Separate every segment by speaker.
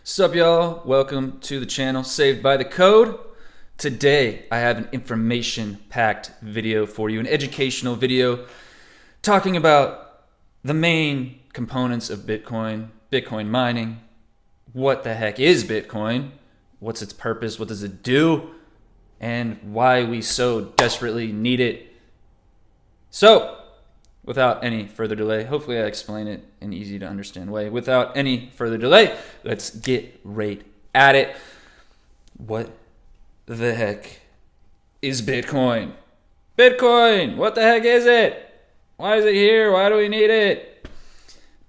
Speaker 1: Sup y'all, welcome to the channel Saved by the Code. Today I have an information-packed video for you, an educational video talking about the main components of Bitcoin, Bitcoin mining, what the heck is Bitcoin, what's its purpose, what does it do, and why we so desperately need it. So, without any further delay, hopefully I explain it in an easy to understand way. Without any further delay, let's get right at it. What the heck is Bitcoin? Bitcoin, what the heck is it? Why is it here? Why do we need it?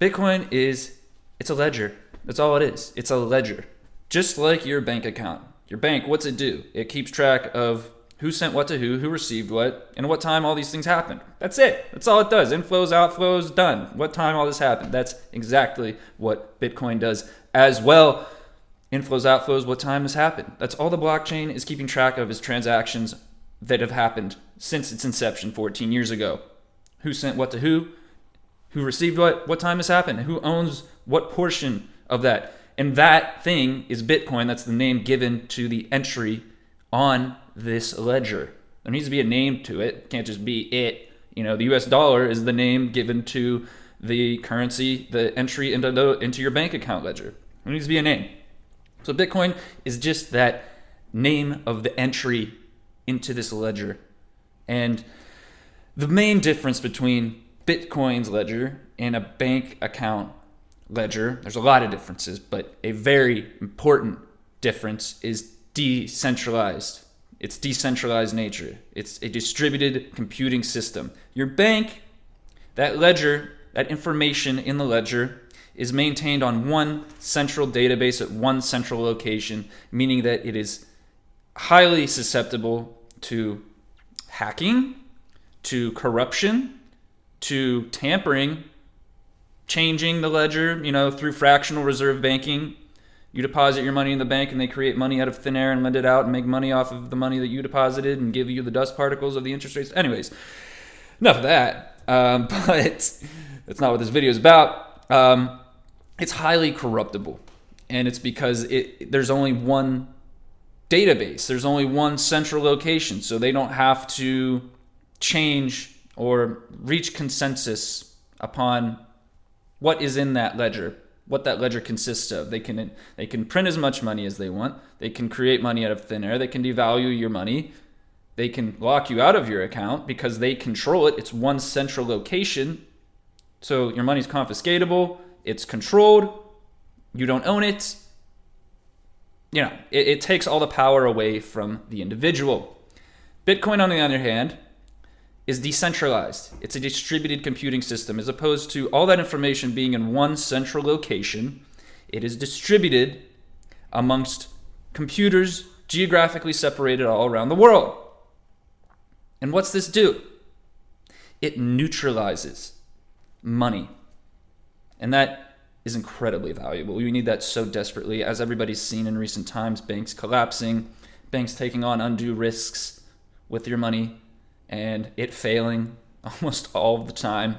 Speaker 1: Bitcoin it's a ledger. That's all it is. It's a ledger. Just like your bank account. Your bank, what's it do? It keeps track of who sent what to who received what, and what time all these things happened. That's it. That's all it does. Inflows, outflows, done. What time all this happened. That's exactly what Bitcoin does as well. Inflows, outflows, what time this happened. That's all the blockchain is keeping track of is transactions that have happened since its inception 14 years ago. Who sent what to who received what time this happened, who owns what portion of that. And that thing is Bitcoin. That's the name given to the entry on this ledger. There needs to be a name to it. It can't just be it. You know, the US dollar is the name given to the currency, the entry into your bank account ledger. There needs to be a name. So Bitcoin is just that name of the entry into this ledger. And the main difference between Bitcoin's ledger and a bank account ledger, there's a lot of differences, but a very important difference is decentralized. It's decentralized nature. It's a distributed computing system. Your bank, that ledger, that information in the ledger is maintained on one central database at one central location, meaning that it is highly susceptible to hacking, to corruption, to tampering, changing the ledger, through fractional reserve banking. You deposit your money in the bank and they create money out of thin air and lend it out and make money off of the money that you deposited and give you the dust particles of the interest rates. Anyways, enough of that. But that's not what this video is about. It's highly corruptible. And it's because there's only one database. There's only one central location. So they don't have to change or reach consensus upon what is in that ledger, what that ledger consists of. They can print as much money as they want. They can create money out of thin air. They can devalue your money. They can lock you out of your account because they control it. It's one central location. So your money's confiscatable. It's controlled. You don't own it. It takes all the power away from the individual. Bitcoin, on the other hand, is decentralized. It's a distributed computing system. As opposed to all that information being in one central location, it is distributed amongst computers geographically separated all around the world. And what's this do? It neutralizes money. And that is incredibly valuable. We need that so desperately, as everybody's seen in recent times, banks collapsing, banks taking on undue risks with your money, and it failing almost all the time.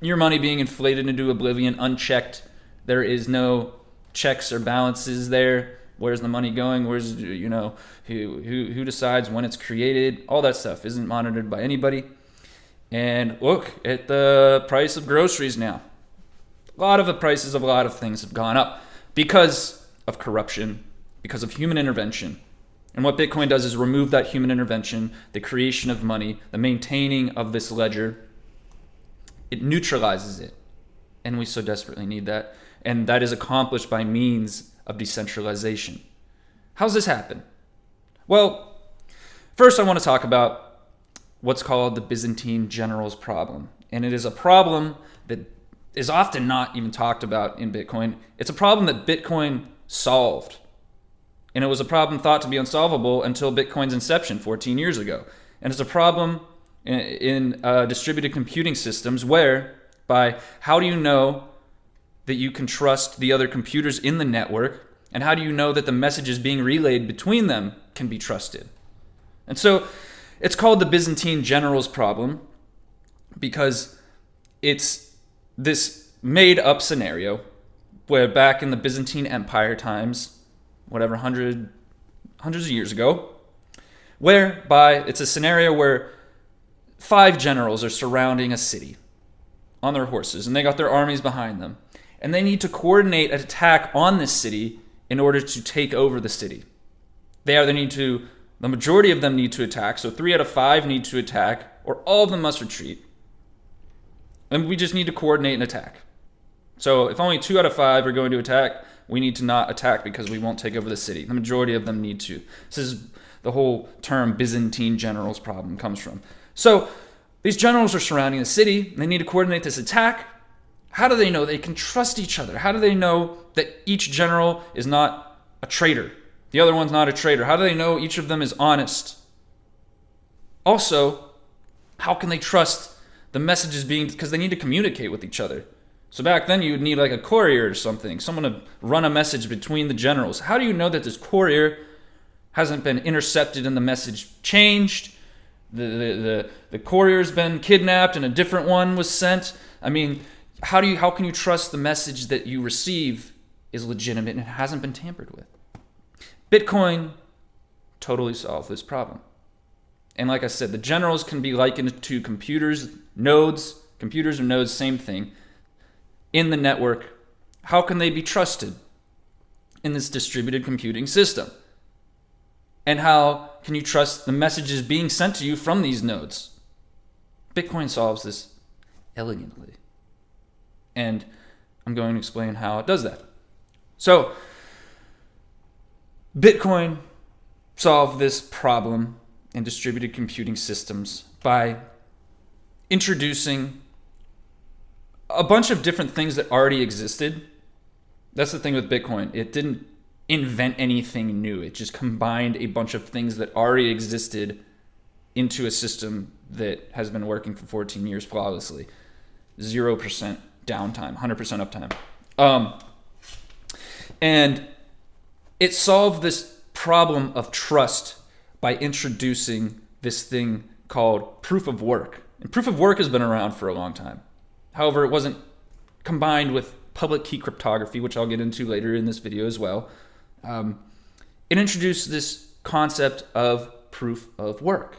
Speaker 1: Your money being inflated into oblivion, unchecked. There is no checks or balances there. Where's the money going? Where's, who decides when it's created? All that stuff isn't monitored by anybody. And look at the price of groceries now. A lot of the prices of a lot of things have gone up because of corruption, because of human intervention. And what Bitcoin does is remove that human intervention, the creation of money, the maintaining of this ledger. It neutralizes it. And we so desperately need that. And that is accomplished by means of decentralization. How's this happen? Well, first I want to talk about what's called the Byzantine generals problem. And it is a problem that is often not even talked about in Bitcoin. It's a problem that Bitcoin solved. And it was a problem thought to be unsolvable until Bitcoin's inception 14 years ago. And it's a problem in distributed computing systems whereby how do you know that you can trust the other computers in the network? And how do you know that the messages being relayed between them can be trusted? And so it's called the Byzantine generals problem because it's this made up scenario where back in the Byzantine Empire times, whatever, hundreds of years ago, whereby it's a scenario where 5 generals are surrounding a city on their horses, and they got their armies behind them. And they need to coordinate an attack on this city in order to take over the city. The majority of them need to attack, so 3 out of 5 need to attack, or all of them must retreat. And we just need to coordinate an attack. So if only 2 out of 5 are going to attack, we need to not attack because we won't take over the city. The majority of them need to. This is the whole term Byzantine generals problem comes from. So these generals are surrounding the city. They need to coordinate this attack. How do they know they can trust each other? How do they know that each general is not a traitor? The other one's not a traitor. How do they know each of them is honest? Also, how can they trust the messages because they need to communicate with each other. So back then you would need like a courier or something, someone to run a message between the generals. How do you know that this courier hasn't been intercepted and the message changed? The courier's been kidnapped and a different one was sent. I mean, how can you trust the message that you receive is legitimate and it hasn't been tampered with? Bitcoin totally solved this problem. And like I said, the generals can be likened to computers or nodes, same thing, in the network. How can they be trusted in this distributed computing system? And how can you trust the messages being sent to you from these nodes? Bitcoin solves this elegantly. And I'm going to explain how it does that. So, Bitcoin solved this problem in distributed computing systems by introducing a bunch of different things that already existed. That's the thing with Bitcoin. It didn't invent anything new. It just combined a bunch of things that already existed into a system that has been working for 14 years flawlessly. 0% downtime, 100% uptime. And it solved this problem of trust by introducing this thing called proof of work. And proof of work has been around for a long time. However, it wasn't combined with public key cryptography, which I'll get into later in this video as well. It introduced this concept of proof of work.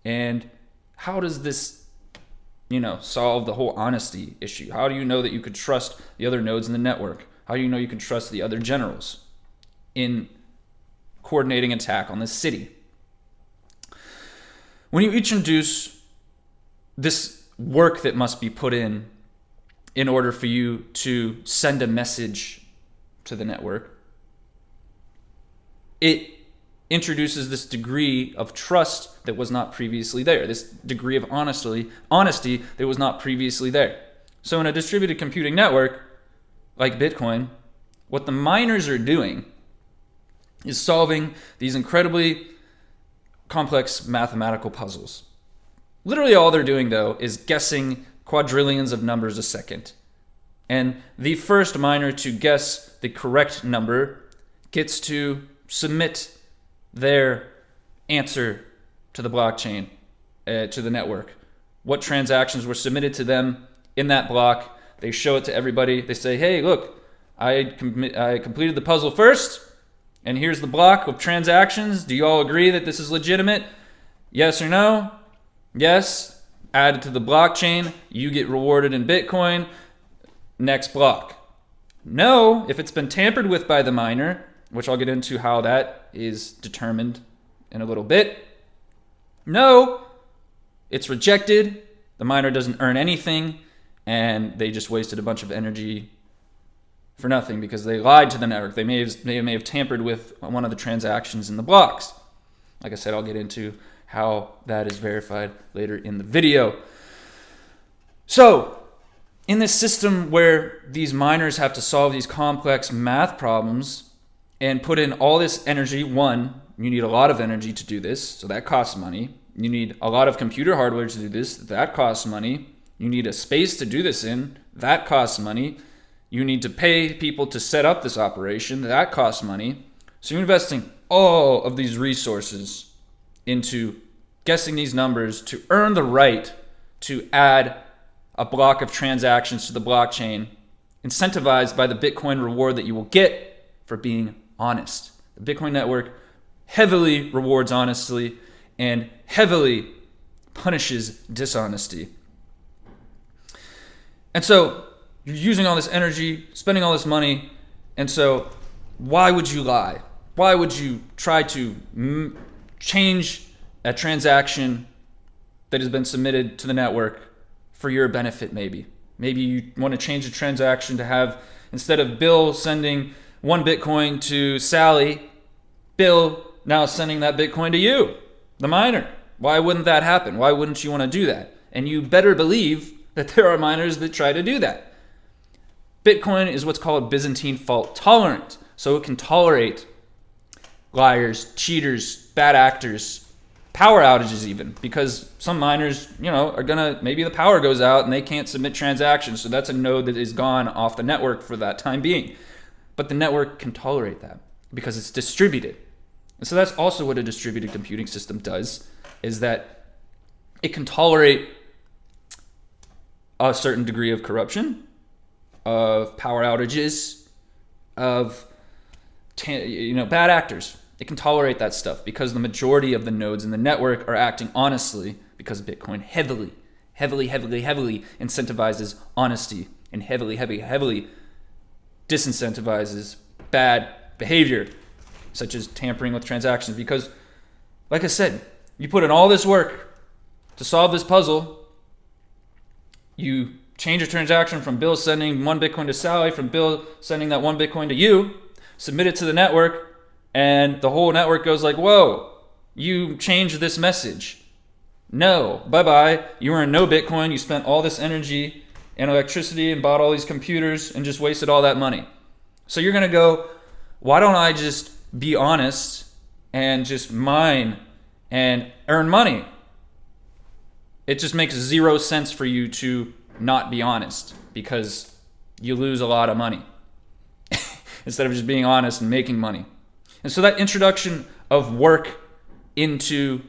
Speaker 1: And how does this, solve the whole honesty issue? How do you know that you could trust the other nodes in the network? How do you know you can trust the other generals in coordinating an attack on this city? When you introduce this work that must be put in order for you to send a message to the network, it introduces this degree of trust that was not previously there, this degree of honesty that was not previously there. So in a distributed computing network like Bitcoin, what the miners are doing is solving these incredibly complex mathematical puzzles. Literally all they're doing, though, is guessing quadrillions of numbers a second. And the first miner to guess the correct number gets to submit their answer to the blockchain, to the network. What transactions were submitted to them in that block. They show it to everybody. They say, hey, look, I completed the puzzle first, and here's the block of transactions. Do you all agree that this is legitimate? Yes or no? Yes. Add it to the blockchain. You get rewarded in Bitcoin. Next block. No, if it's been tampered with by the miner, which I'll get into how that is determined in a little bit. No, it's rejected. The miner doesn't earn anything, and they just wasted a bunch of energy for nothing because they lied to the network. They may have tampered with one of the transactions in the blocks. Like I said, I'll get into how that is verified later in the video. So, in this system where these miners have to solve these complex math problems and put in all this energy, one, you need a lot of energy to do this, so that costs money. You need a lot of computer hardware to do this, that costs money. You need a space to do this in, that costs money. You need to pay people to set up this operation, that costs money. So you're investing all of these resources into guessing these numbers to earn the right to add a block of transactions to the blockchain incentivized by the Bitcoin reward that you will get for being honest. The Bitcoin network heavily rewards honesty and heavily punishes dishonesty. And so you're using all this energy, spending all this money, and so why would you lie? Why would you try to change a transaction that has been submitted to the network for your benefit maybe? Maybe you want to change the transaction to have, instead of Bill sending 1 Bitcoin to Sally, Bill now sending that Bitcoin to you, the miner. Why wouldn't that happen? Why wouldn't you want to do that? And you better believe that there are miners that try to do that. Bitcoin is what's called Byzantine fault tolerant. So it can tolerate liars, cheaters, bad actors, power outages even, because some miners, are gonna, maybe the power goes out and they can't submit transactions. So that's a node that is gone off the network for that time being. But the network can tolerate that because it's distributed. And so that's also what a distributed computing system does, is that it can tolerate a certain degree of corruption, of power outages, of bad actors. It can tolerate that stuff because the majority of the nodes in the network are acting honestly, because Bitcoin heavily incentivizes honesty and heavily disincentivizes bad behavior, such as tampering with transactions. Because, like I said, you put in all this work to solve this puzzle. You change a transaction from Bill sending 1 Bitcoin to Sally, from Bill sending that 1 Bitcoin to you, submit it to the network, and the whole network goes like, whoa, you changed this message. No, bye-bye. You earned no Bitcoin. You spent all this energy and electricity and bought all these computers and just wasted all that money. So you're going to go, why don't I just be honest and just mine and earn money? It just makes zero sense for you to not be honest, because you lose a lot of money instead of just being honest and making money. And so that introduction of work into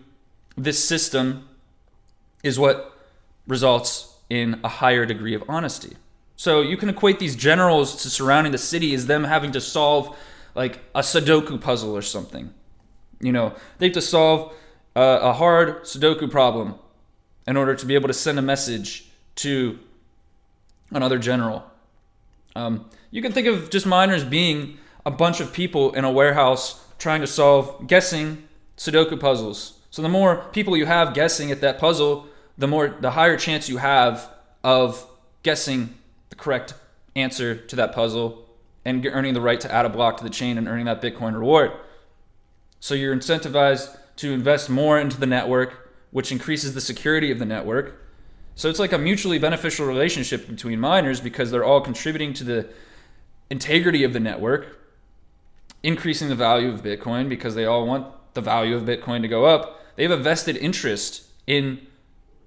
Speaker 1: this system is what results in a higher degree of honesty. So you can equate these generals to surrounding the city as them having to solve like a Sudoku puzzle or something. They have to solve a hard Sudoku problem in order to be able to send a message to another general. You can think of just miners being a bunch of people in a warehouse trying to solve guessing Sudoku puzzles. So the more people you have guessing at that puzzle, the higher chance you have of guessing the correct answer to that puzzle and earning the right to add a block to the chain and earning that Bitcoin reward. So you're incentivized to invest more into the network, which increases the security of the network. So it's like a mutually beneficial relationship between miners, because they're all contributing to the integrity of the network, increasing the value of Bitcoin because they all want the value of Bitcoin to go up. They have a vested interest in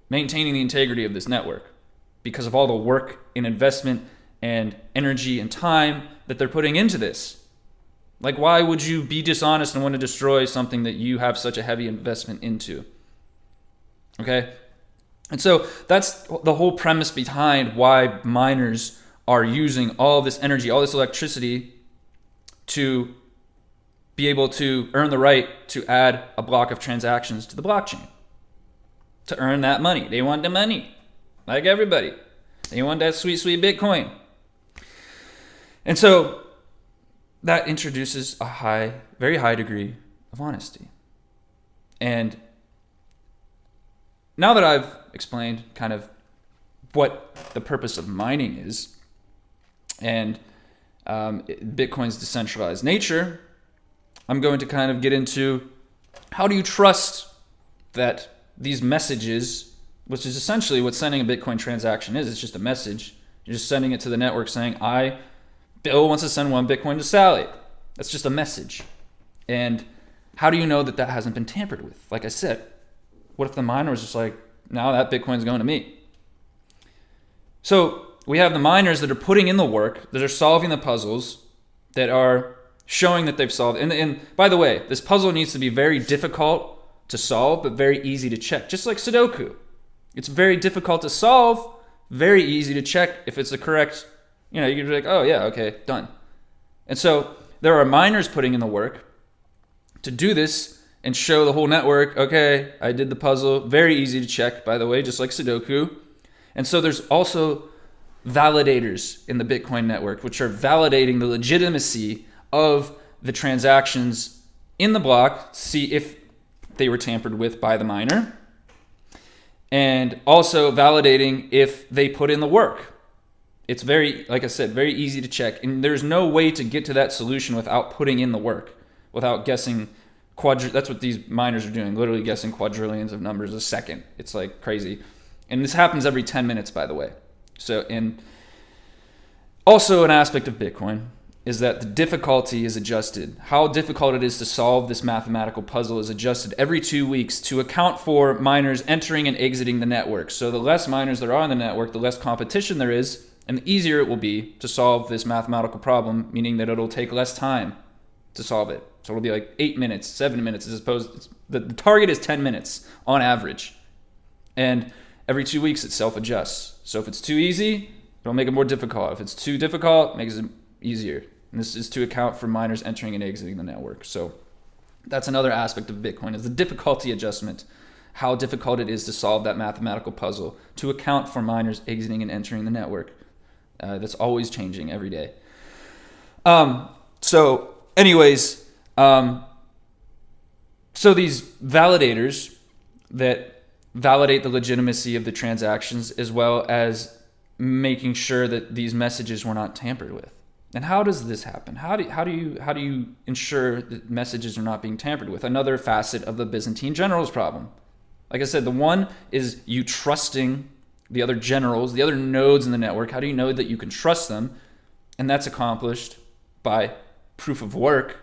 Speaker 1: maintaining the integrity of this network because of all the work and investment and energy and time that they're putting into this. Like, why would you be dishonest and want to destroy something that you have such a heavy investment into? Okay? And so that's the whole premise behind why miners are using all this energy, all this electricity to be able to earn the right to add a block of transactions to the blockchain. To earn that money. They want the money, like everybody. They want that sweet, sweet Bitcoin. And so that introduces a very high degree of honesty. And now that I've explained kind of what the purpose of mining is and Bitcoin's decentralized nature, I'm going to kind of get into how do you trust that these messages, which is essentially what sending a Bitcoin transaction is. It's just a message. You're just sending it to the network saying, Bill wants to send 1 Bitcoin to Sally. That's just a message. And how do you know that that hasn't been tampered with? Like I said, what if the miner was just like, now that Bitcoin's going to me? So we have the miners that are putting in the work, that are solving the puzzles, that are showing that they've solved. And by the way, this puzzle needs to be very difficult to solve, but very easy to check. Just like Sudoku. It's very difficult to solve, very easy to check if it's the correct You know, you could be like, oh yeah, okay, done. And so there are miners putting in the work to do this and show the whole network, okay, I did the puzzle. Very easy to check, by the way, just like Sudoku. And so there's also validators in the Bitcoin network, which are validating the legitimacy of the transactions in the block, see if they were tampered with by the miner, and also validating if they put in the work. It's very, like I said, very easy to check. And there's no way to get to that solution without putting in the work, without guessing that's what these miners are doing, literally guessing quadrillions of numbers a second. It's like crazy. And this happens every 10 minutes, by the way. So, and also an aspect of Bitcoin is that the difficulty is adjusted. How difficult it is to solve this mathematical puzzle is adjusted every 2 weeks to account for miners entering and exiting the network. So the less miners there are on the network, the less competition there is, and the easier it will be to solve this mathematical problem, meaning that it'll take less time to solve it. So it'll be like 8 minutes, 7 minutes, as opposed to, the target is 10 minutes on average. And every 2 weeks it self-adjusts. So if it's too easy, it'll make it more difficult. If it's too difficult, it makes it easier. And this is to account for miners entering and exiting the network. So that's another aspect of Bitcoin, is the difficulty adjustment, how difficult it is to solve that mathematical puzzle, to account for miners exiting and entering the network. That's always changing every day. So anyways, so these validators that validate the legitimacy of the transactions, as well as making sure that these messages were not tampered with. And how does this happen? How do you ensure that messages are not being tampered with? Another facet of the Byzantine generals problem. Like I said, the one is you trusting the other generals, the other nodes in the network. How do you know that you can trust them? And that's accomplished by proof of work.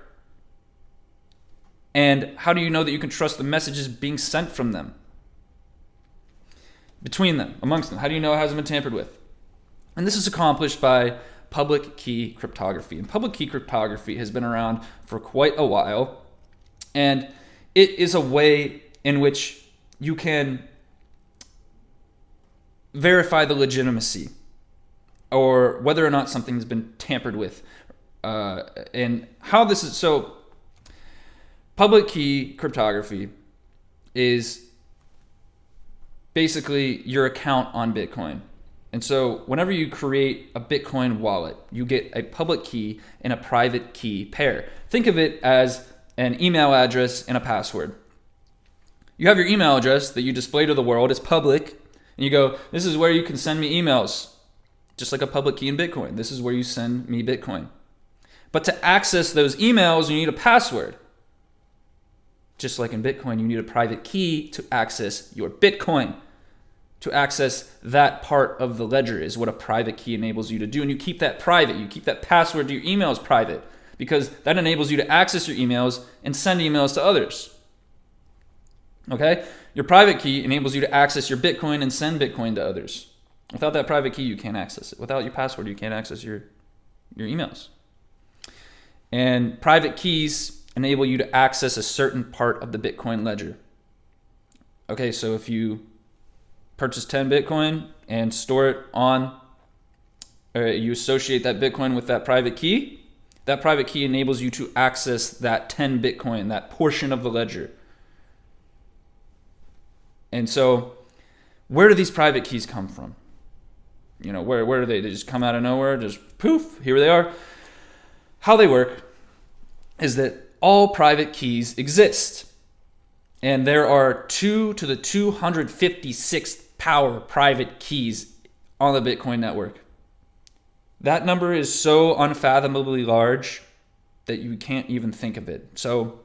Speaker 1: And how do you know that you can trust the messages being sent from them? Between them, amongst them. How do you know it hasn't been tampered with? And this is accomplished by public key cryptography. And public key cryptography has been around for quite a while. And it is a way in which you can verify the legitimacy or whether or not something's been tampered with. And how this is, so public key cryptography is basically your account on Bitcoin. And so whenever you create a Bitcoin wallet, you get a public key and a private key pair. Think of it as an email address and a password. You have your email address that you display to the world. It's public. And you go, this is where you can send me emails. Just like a public key in Bitcoin. This is where you send me Bitcoin. But to access those emails, you need a password. Just like in Bitcoin, you need a private key to access your Bitcoin. To access that part of the ledger is what a private key enables you to do. And you keep that private. You keep that password to your emails private because that enables you to access your emails and send emails to others. Okay? Your private key enables you to access your Bitcoin and send Bitcoin to others. Without that private key, you can't access it. Without your password, you can't access your emails. And private keys enable you to access a certain part of the Bitcoin ledger. Okay, so if you purchase 10 Bitcoin and store it on, or you associate that Bitcoin with that private key enables you to access that 10 Bitcoin, that portion of the ledger. And so where do these private keys come from? You know, where do they? They just come out of nowhere, just poof, here they are. How they work is that all private keys exist. And there are 2 to the 256th power private keys on the Bitcoin network. That number is so unfathomably large that you can't even think of it. So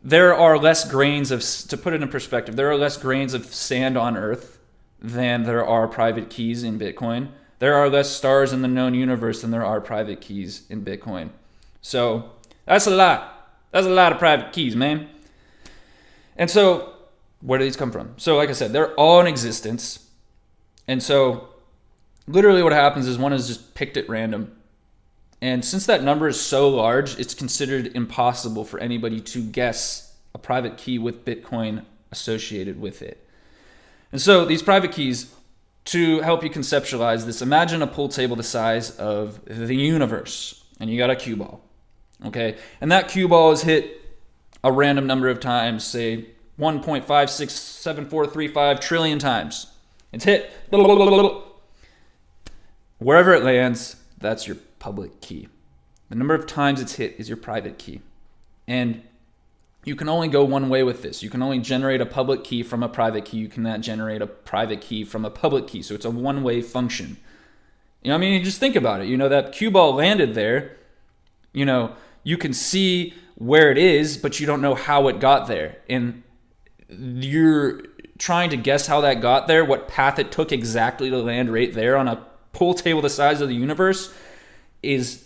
Speaker 1: there are less grains of, to put it in perspective, there are less grains of sand on Earth than there are private keys in Bitcoin. There are less stars in the known universe than there are private keys in Bitcoin. So that's a lot. That's a lot of private keys, man. And so where do these come from? So like I said, they're all in existence. And so literally what happens is one is just picked at random. And since that number is so large, it's considered impossible for anybody to guess a private key with Bitcoin associated with it. And so these private keys, to help you conceptualize this, imagine a pool table the size of the universe, and you got a cue ball, okay? And that cue ball is hit a random number of times, say 1.567435 trillion times. It's hit. Wherever it lands, that's your public key. The number of times it's hit is your private key. And you can only go one way with this. You can only generate a public key from a private key. You cannot generate a private key from a public key. So it's a one-way function. You know what I mean? Just think about it. You know, that cue ball landed there. You know, you can see where it is, but you don't know how it got there. And you're trying to guess how that got there, what path it took exactly to land right there on a pool table the size of the universe it's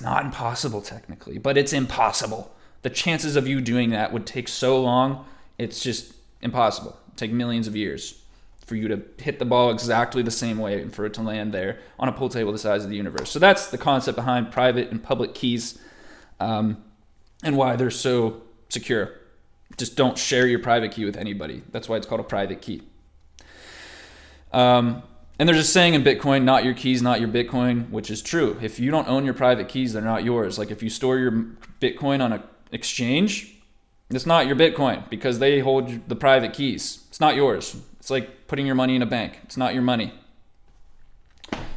Speaker 1: not impossible technically, but it's impossible. The chances of you doing that would take so long, it's just impossible. It'd take millions of years for you to hit the ball exactly the same way and for it to land there on a pool table the size of the universe. So that's the concept behind private and public keys, and why they're so secure. Just don't share your private key with anybody. That's why it's called a private key. And there's a saying in Bitcoin, not your keys, not your Bitcoin, which is true. If you don't own your private keys, they're not yours. Like if you store your Bitcoin on an exchange, it's not your Bitcoin because they hold the private keys. It's not yours. It's like putting your money in a bank. It's not your money.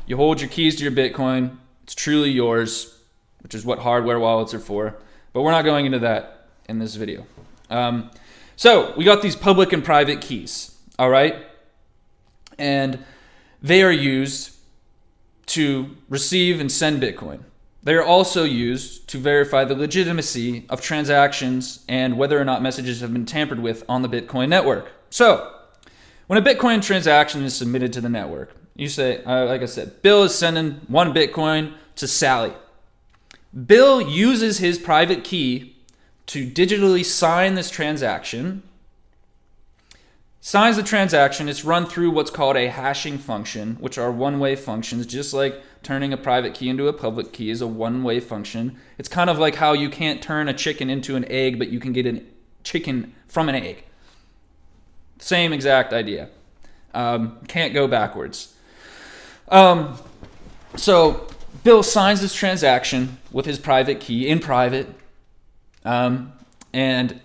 Speaker 1: You hold your keys to your Bitcoin. It's truly yours, which is what hardware wallets are for. But we're not going into that in this video. So we got these public and private keys, all right? And they are used to receive and send Bitcoin. They are also used to verify the legitimacy of transactions and whether or not messages have been tampered with on the Bitcoin network. So when a Bitcoin transaction is submitted to the network, you say, like I said, Bill is sending 1 Bitcoin to Sally. Bill uses his private key to digitally sign this transaction, signs the transaction. It's run through what's called a hashing function, which are one-way functions, just like turning a private key into a public key is a one-way function. It's kind of like how you can't turn a chicken into an egg, but you can get a chicken from an egg. Same exact idea. Can't go backwards. So Bill signs this transaction with his private key in private, and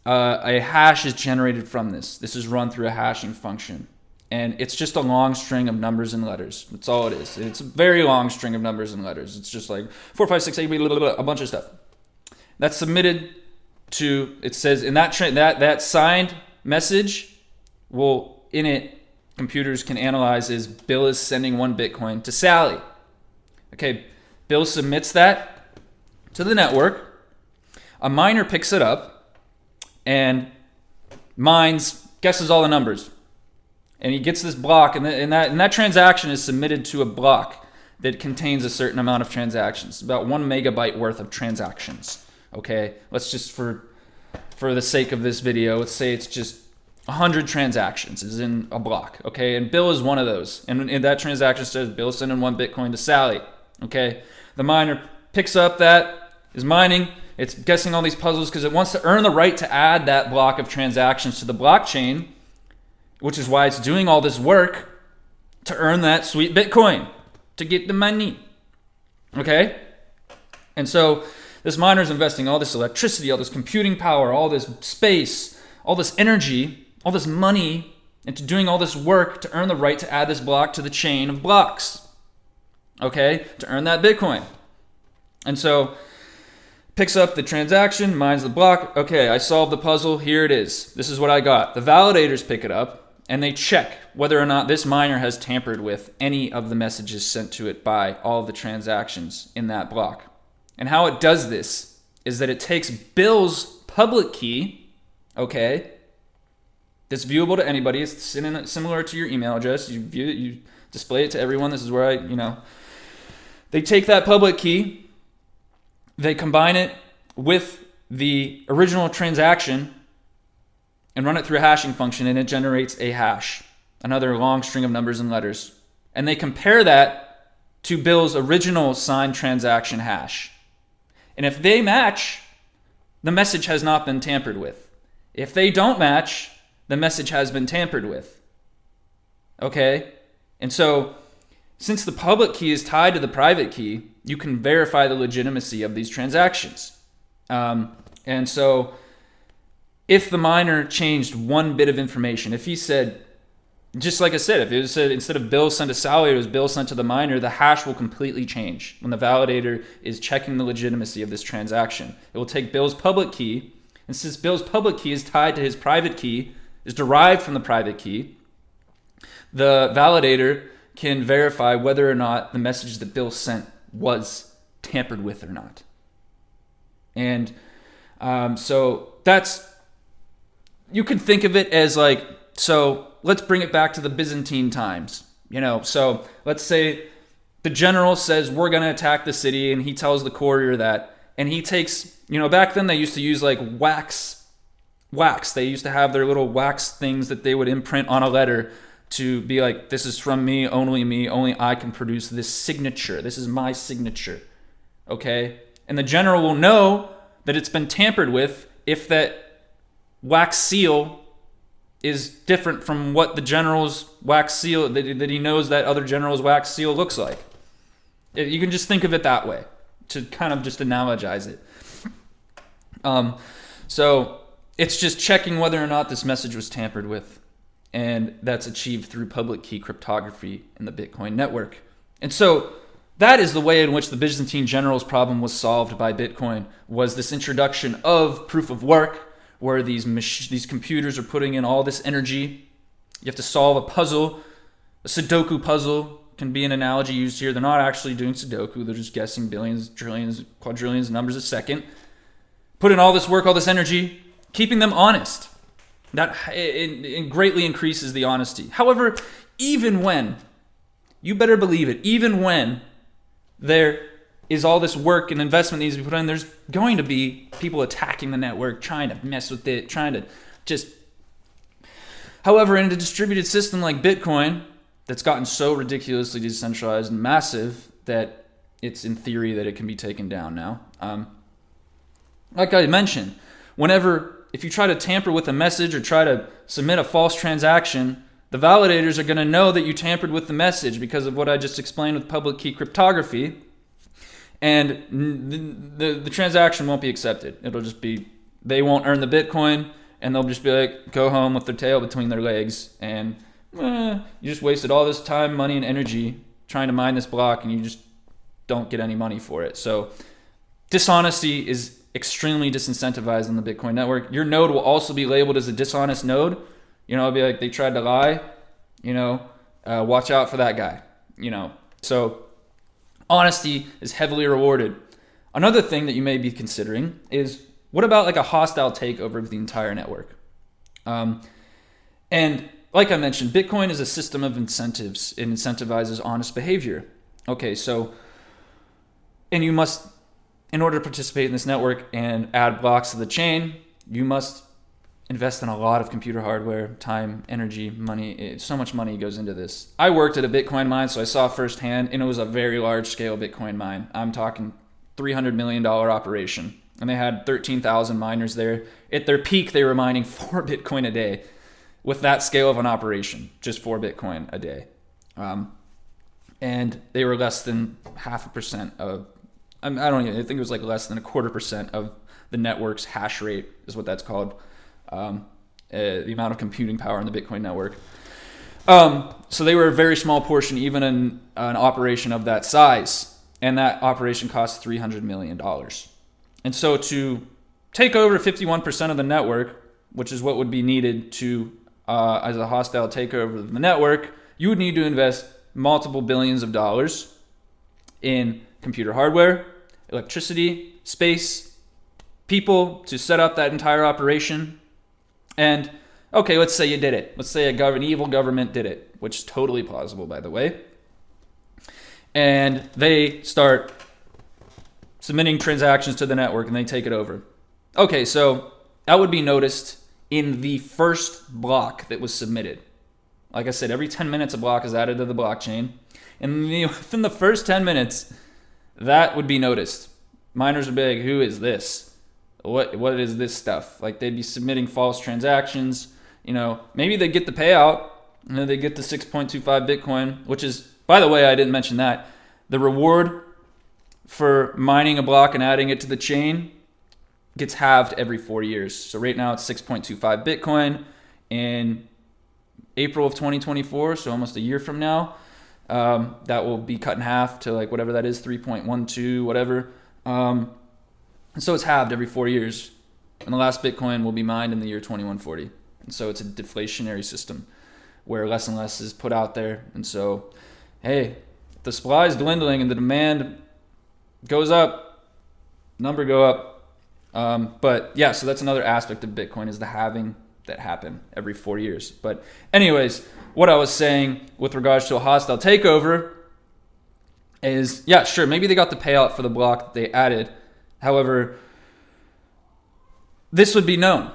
Speaker 1: a hash is generated from this. This is run through a hashing function. And it's just a long string of numbers and letters. That's all it is. It's a very long string of numbers and letters. It's just like 4, 5, 6, 8, blah, blah, blah, a bunch of stuff. That's submitted to, it says in that signed message, well, in it, computers can analyze is Bill is sending 1 Bitcoin to Sally. Okay, Bill submits that to the network. A miner picks it up and guesses all the numbers. And he gets this block, and that transaction is submitted to a block that contains a certain amount of transactions, about 1 megabyte worth of transactions. Okay, let's just, for the sake of this video, let's say it's just 100 transactions is in a block. Okay, and Bill is one of those. And that transaction says Bill sending 1 Bitcoin to Sally. Okay, the miner picks up that, is mining. It's guessing all these puzzles because it wants to earn the right to add that block of transactions to the blockchain, which is why it's doing all this work to earn that sweet Bitcoin, to get the money. Okay? And so this miner is investing all this electricity, all this computing power, all this space, all this energy, all this money into doing all this work to earn the right to add this block to the chain of blocks. Okay? To earn that Bitcoin. And so picks up the transaction, mines the block. Okay, I solved the puzzle. Here it is. This is what I got. The validators pick it up, and they check whether or not this miner has tampered with any of the messages sent to it by all of the transactions in that block. And how it does this is that it takes Bill's public key, okay, that's viewable to anybody. It's similar to your email address. You view it, you display it to everyone. This is where they take that public key, they combine it with the original transaction and run it through a hashing function, and it generates a hash, another long string of numbers and letters. And they compare that to Bill's original signed transaction hash. And if they match, the message has not been tampered with. If they don't match, the message has been tampered with. Okay? And so, since the public key is tied to the private key, you can verify the legitimacy of these transactions. And so, if the miner changed one bit of information, if he said, just like I said, if it said instead of Bill sent to Sally, it was Bill sent to the miner, the hash will completely change when the validator is checking the legitimacy of this transaction. It will take Bill's public key, and since Bill's public key is tied to his private key, is derived from the private key, the validator can verify whether or not the message that Bill sent was tampered with or not. And so that's, you can think of it as like, so let's bring it back to the Byzantine times. So let's say the general says we're going to attack the city, and he tells the courier that, and he takes, back then they used to use like wax. They used to have their little wax things that they would imprint on a letter to be like, this is from me, only I can produce this signature. This is my signature. Okay? And the general will know that it's been tampered with if that wax seal is different from what the general's wax seal, that he knows that other general's wax seal looks like. You can just think of it that way to kind of just analogize it. So it's just checking whether or not this message was tampered with. And that's achieved through public key cryptography in the Bitcoin network. And so that is the way in which the Byzantine general's problem was solved by Bitcoin, was this introduction of proof of work, where these computers are putting in all this energy. You have to solve a puzzle. A Sudoku puzzle can be an analogy used here. They're not actually doing Sudoku. They're just guessing billions, trillions, quadrillions numbers a second. Put in all this work, all this energy, keeping them honest. That it greatly increases the honesty. However, even when, you better believe it, even when there is all this work and investment that needs to be put in, there's going to be people attacking the network, trying to mess with it, trying to just... However, in a distributed system like Bitcoin, that's gotten so ridiculously decentralized and massive that it's in theory that it can be taken down now. Like I mentioned, if you try to tamper with a message or try to submit a false transaction, the validators are going to know that you tampered with the message because of what I just explained with public key cryptography. And the transaction won't be accepted. It'll just be, they won't earn the Bitcoin, and they'll just be like, go home with their tail between their legs. And you just wasted all this time, money, and energy trying to mine this block, and you just don't get any money for it. So dishonesty is extremely disincentivized on the Bitcoin network. Your node will also be labeled as a dishonest node. It'll be like, they tried to lie, watch out for that guy, So honesty is heavily rewarded. Another thing that you may be considering is, what about like a hostile takeover of the entire network? And like I mentioned, Bitcoin is a system of incentives. It incentivizes honest behavior. Okay, so, and you must, in order to participate in this network and add blocks to the chain, you must invest in a lot of computer hardware, time, energy, money. So much money goes into this. I worked at a Bitcoin mine, so I saw firsthand, and it was a very large-scale Bitcoin mine. I'm talking $300 million operation, and they had 13,000 miners there. At their peak, they were mining 4 Bitcoin a day with that scale of an operation, just 4 Bitcoin a day. And they were less than 0.5% of, I think it was like less than 0.25% of the network's hash rate is what that's called. The amount of computing power in the Bitcoin network. So they were a very small portion, even in an operation of that size. And that operation cost $300 million. And so to take over 51% of the network, which is what would be needed to, as a hostile takeover of the network, you would need to invest multiple billions of dollars in computer hardware, electricity, space, people to set up that entire operation. And okay, let's say you did it. Let's say an evil government did it, which is totally plausible, by the way. And they start submitting transactions to the network and they take it over. Okay, so that would be noticed in the first block that was submitted. Like I said, every 10 minutes a block is added to the blockchain. And within the first 10 minutes, that would be noticed. Miners would be like, who is this? What is this stuff? Like, they'd be submitting false transactions. Maybe they'd get the payout, and then they get to 6.25 Bitcoin, which is, by the way, I didn't mention that. The reward for mining a block and adding it to the chain gets halved every 4 years. So right now it's 6.25 Bitcoin. In April of 2024, so almost a year from now, that will be cut in half to like whatever that is, 3.12, whatever. And so it's halved every 4 years. And the last Bitcoin will be mined in the year 2140. And so it's a deflationary system where less and less is put out there. And so, hey, if the supply is dwindling and the demand goes up, number go up. But yeah, so that's another aspect of Bitcoin is the halving that happen every 4 years. But anyways, what I was saying with regards to a hostile takeover is, yeah, sure, maybe they got the payout for the block that they added. However, this would be known.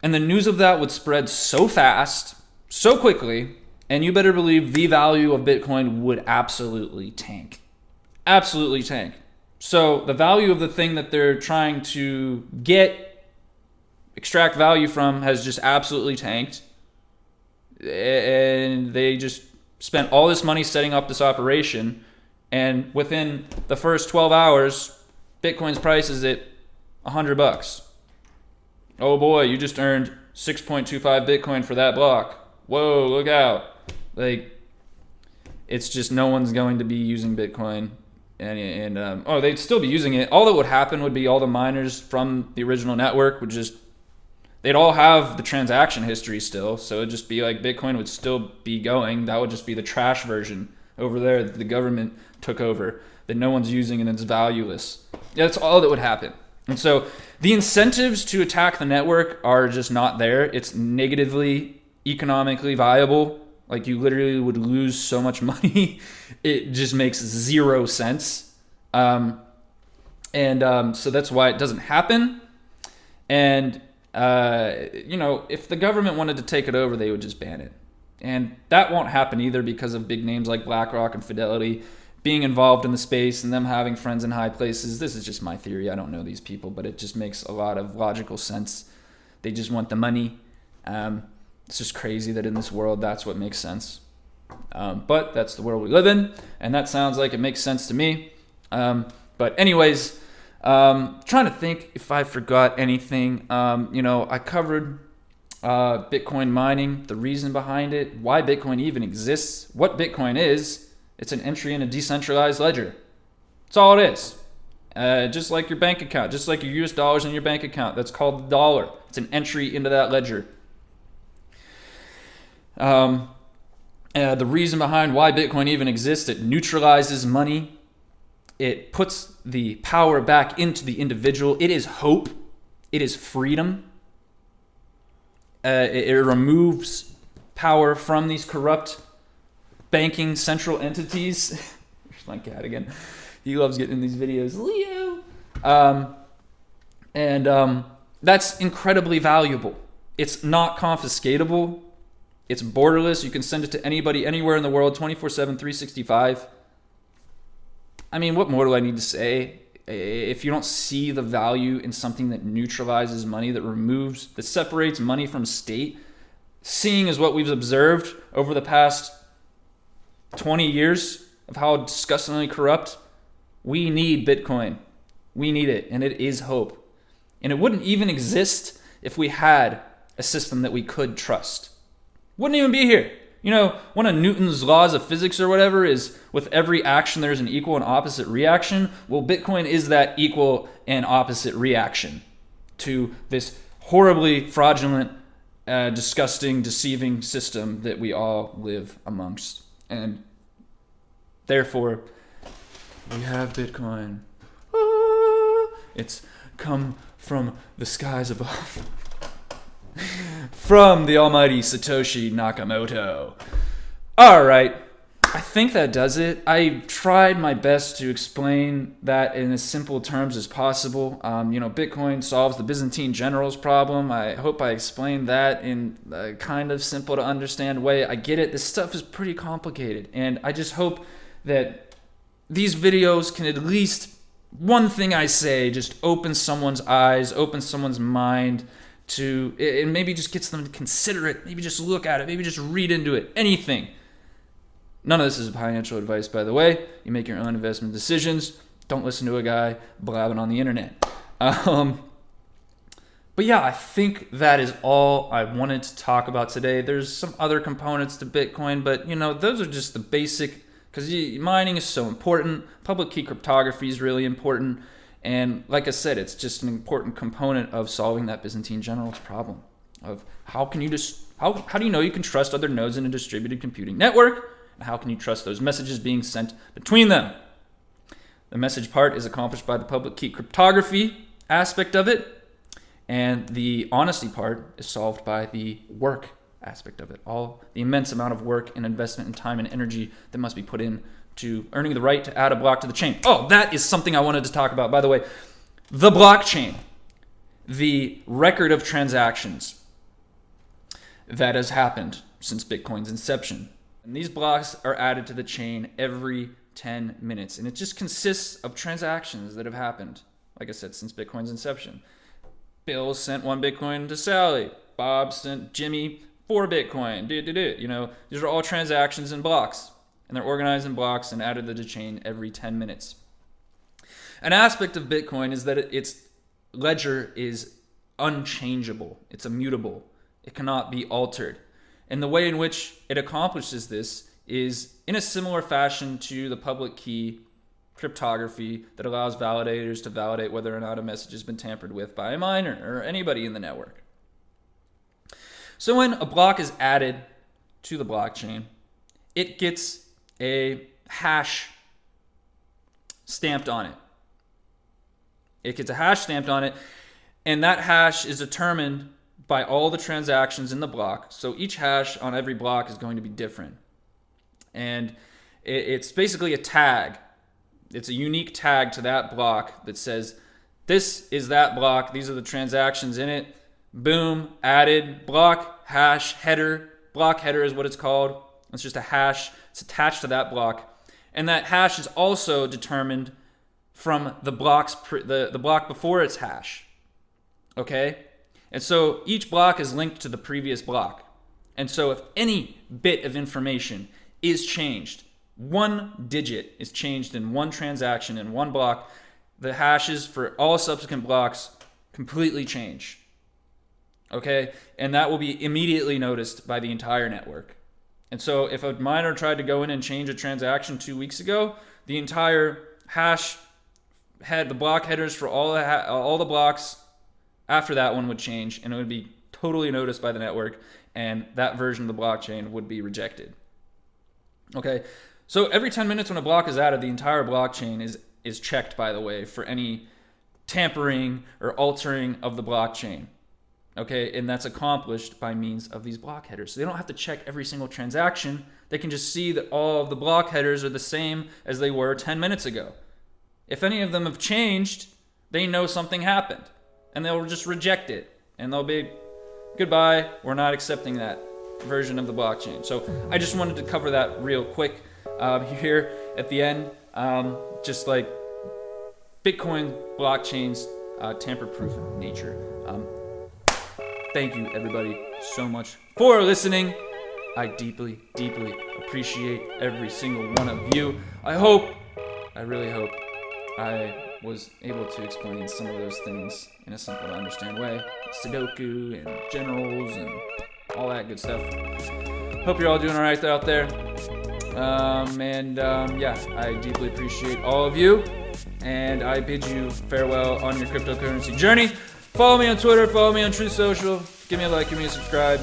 Speaker 1: And the news of that would spread so fast, so quickly, and you better believe the value of Bitcoin would absolutely tank. Absolutely tank. So the value of the thing that they're trying to extract value from has just absolutely tanked. And they just spent all this money setting up this operation. And within the first 12 hours, Bitcoin's price is at $100. Oh boy, you just earned 6.25 Bitcoin for that block. Whoa, look out. Like, it's just no one's going to be using Bitcoin. And they'd still be using it. All that would happen would be all the miners from the original network would just, they'd all have the transaction history still. So it'd just be like Bitcoin would still be going. That would just be the trash version over there that the government took over, that no one's using and it's valueless. Yeah, that's all that would happen. And so the incentives to attack the network are just not there. It's negatively economically viable. Like, you literally would lose so much money. It just makes zero sense. So that's why it doesn't happen. And, if the government wanted to take it over, they would just ban it. And that won't happen either because of big names like BlackRock and Fidelity being involved in the space and them having friends in high places. This is just my theory. I don't know these people, but it just makes a lot of logical sense. They just want the money. It's just crazy that in this world, that's what makes sense. But that's the world we live in, and that sounds like it makes sense to me. But anyways, trying to think if I forgot anything. I covered Bitcoin mining, the reason behind it, why Bitcoin even exists, what Bitcoin is. It's an entry in a decentralized ledger. That's all it is. Just like your bank account, just like your US dollars in your bank account. That's called the dollar. It's an entry into that ledger. The reason behind why Bitcoin even exists, it neutralizes money. It puts the power back into the individual. It is hope. It is freedom. It removes power from these corrupt banking central entities. There's my cat again. He loves getting in these videos. Leo. That's incredibly valuable. It's not confiscatable. It's borderless. You can send it to anybody, anywhere in the world, 24/7, 365. I mean, what more do I need to say? If you don't see the value in something that neutralizes money, that separates money from state, seeing as what we've observed over the past 20 years of how disgustingly corrupt, we need Bitcoin. We need it, and it is hope. And it wouldn't even exist if we had a system that we could trust. Wouldn't even be here. One of Newton's laws of physics or whatever is with every action there's an equal and opposite reaction. Well, Bitcoin is that equal and opposite reaction to this horribly fraudulent, disgusting, deceiving system that we all live amongst. And therefore, we have Bitcoin. It's come from the skies above. From the almighty Satoshi Nakamoto. All right. I think that does it. I tried my best to explain that in as simple terms as possible. Bitcoin solves the Byzantine generals problem. I hope I explained that in a kind of simple to understand way. I get it. This stuff is pretty complicated. And I just hope that these videos can at least, one thing I say, just open someone's eyes, open someone's mind to, and maybe just gets them to consider it, maybe just look at it, maybe just read into it, anything. None of this is financial advice, by the way. You make your own investment decisions. Don't listen to a guy blabbing on the internet. But yeah, I think that is all I wanted to talk about today. There's some other components to Bitcoin, but those are just the basic, because mining is so important. Public key cryptography is really important. And like I said, it's just an important component of solving that Byzantine generals problem of how do you know you can trust other nodes in a distributed computing network? And how can you trust those messages being sent between them? The message part is accomplished by the public key cryptography aspect of it. And the honesty part is solved by the work aspect of it. All the immense amount of work and investment and time and energy that must be put in to earning the right to add a block to the chain. Oh, that is something I wanted to talk about, by the way. The blockchain, the record of transactions that has happened since Bitcoin's inception. And these blocks are added to the chain every 10 minutes. And it just consists of transactions that have happened, like I said, since Bitcoin's inception. Bill sent 1 Bitcoin to Sally. Bob sent Jimmy 4 Bitcoin. These are all transactions in blocks. And they're organized in blocks and added to the chain every 10 minutes. An aspect of Bitcoin is that its ledger is unchangeable. It's immutable. It cannot be altered. And the way in which it accomplishes this is in a similar fashion to the public key cryptography that allows validators to validate whether or not a message has been tampered with by a miner or anybody in the network. So when a block is added to the blockchain, it gets a hash stamped on it. It gets a hash stamped on it, and that hash is determined by all the transactions in the block. So each hash on every block is going to be different. And it's basically a tag. It's a unique tag to that block that says, this is that block, these are the transactions in it. Boom, added, block, hash, header. Block header is what it's called. It's just a hash. It's attached to that block. And that hash is also determined from the the block before its hash. Okay? And so each block is linked to the previous block. And so if any bit of information is changed, 1 digit is changed in one transaction in one block, the hashes for all subsequent blocks completely change. Okay? And that will be immediately noticed by the entire network. And so if a miner tried to go in and change a transaction 2 weeks ago, the entire hash had the block headers for all the blocks after that one would change, and it would be totally noticed by the network, and that version of the blockchain would be rejected. Okay, so every 10 minutes when a block is added, the entire blockchain is checked, by the way, for any tampering or altering of the blockchain. Okay, and that's accomplished by means of these block headers. So they don't have to check every single transaction. They can just see that all of the block headers are the same as they were 10 minutes ago. If any of them have changed, they know something happened. And they'll just reject it. And they'll be, goodbye, we're not accepting that version of the blockchain. So I just wanted to cover that real quick here at the end. Just like Bitcoin blockchain's tamper-proof nature. Thank you, everybody, so much for listening. I deeply, deeply appreciate every single one of you. I really hope I was able to explain some of those things in a simple to understand way. Sudoku and generals and all that good stuff. Hope you're all doing all right out there. Yeah, I deeply appreciate all of you. And I bid you farewell on your cryptocurrency journey. Follow me on Twitter, follow me on Truth Social. Give me a like, give me a subscribe.